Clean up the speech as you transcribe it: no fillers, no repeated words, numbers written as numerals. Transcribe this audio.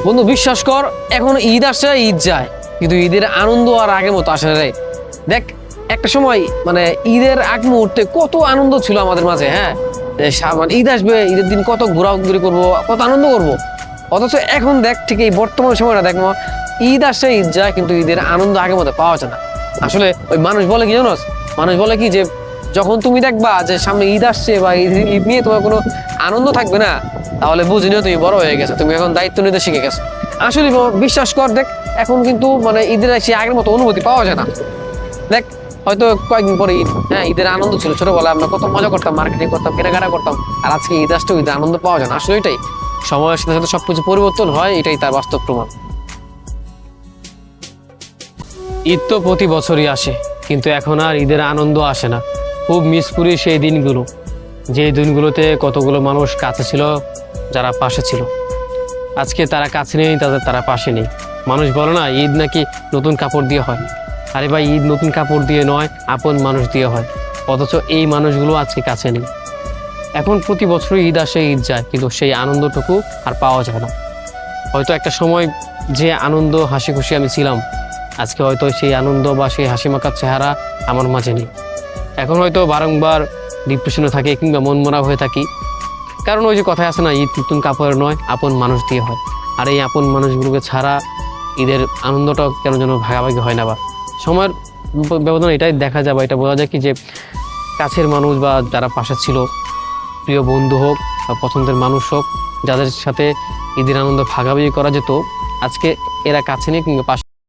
বন্ধু বিশ্বাস কর, এখন ঈদ আসে ঈদ যায়, কিন্তু ঈদের আনন্দ আর আগের মতো আসে না রে। দেখ, একটা সময় মানে ঈদের আগ মুহূর্তে কত আনন্দ ছিল আমাদের মাঝে। হ্যাঁ, মানে ঈদ আসবে, ঈদের দিন কত ঘোরাঘুরি করবো, কত আনন্দ করব। অথচ এখন দেখ, ঠিক এই বর্তমান সময়টা দেখ, ঈদ আসে ঈদ যায়, কিন্তু ঈদের আনন্দ আগের মতো পাওয়া যায় না। আসলে ওই মানুষ বলে কি জানোস, মানুষ বলে কি যে যখন তুমি দেখবা যে সামনে ঈদ আসছে বা ঈদ নিয়ে তোমার কোনো আনন্দ থাকবে না, তাহলে বুঝে নিও তুমি বড় হয়ে গেছো, তুমি এখন দায়িত্ব নিতে শিখে গেছো। আসলে বিশ্বাস কর, দেখ এখন কিন্তু মানে ঈদের সে আগের মতো অনুভূতি পাওয়া যায় না। দেখ, হয়তো কয়েকদিন পরে ঈদ, হ্যাঁ ঈদের আনন্দ ছিল, ছোটবেলায় আমরা কত মজা করতাম, মার্কেটিং করতাম, কেনাকাটা করতাম। আর আজকে ঈদ আসতে ঈদের আনন্দ পাওয়া যায় না। আসলে এটাই, সময়ের সাথে সাথে সবকিছু পরিবর্তন হয়, এটাই তার বাস্তব প্রমাণ। ঈদ তো প্রতি বছরই আসে, কিন্তু এখন আর ঈদের আনন্দ আসে না। খুব মিস করি সেই দিনগুলো, যে দিনগুলোতে কতগুলো মানুষ কাছে ছিল, যারা পাশে ছিল। আজকে তারা কাছে নেই, তারা পাশে নেই। মানুষ বলে না, ঈদ নাকি নতুন কাপড় দিয়ে হয়। আরে ভাই, ঈদ নতুন কাপড় দিয়ে নয়, আপন মানুষ দিয়ে হয়। অথচ এই মানুষগুলো আজকে কাছে নেই। এখন প্রতি বছরই ঈদ আসে ঈদ যায়, কিন্তু সেই আনন্দটুকু আর পাওয়া যায় না। হয়তো একটা সময় যে আনন্দ হাসি খুশি আমি ছিলাম, আজকে হয়তো সেই আনন্দ বা সেই হাসি মাখার চেহারা আমার মাঝে নেই। এখন হয়তো বারংবার ডিপ্রেশনে থাকি কিংবা মন মরা হয়ে থাকি, কারণ ওই যে কথায় আছে না, ঈদ নতুন কাপড় নয়, আপন মানুষ দিয়ে হয়। আর এই আপন মানুষগুলোকে ছাড়া ঈদের আনন্দটা কেন যেন ভাগাভাগি হয় না। বা সময়ের ব্যবধান এটাই দেখা যায় বা এটা বোঝা যায় কি, যে কাছের মানুষ বা যারা পাশে ছিল, প্রিয় বন্ধু হোক বা পছন্দের মানুষ হোক, যাদের সাথে ঈদের আনন্দ ভাগাভাগি করা যেত, আজকে এরা কাছে নেই কিংবা পাশে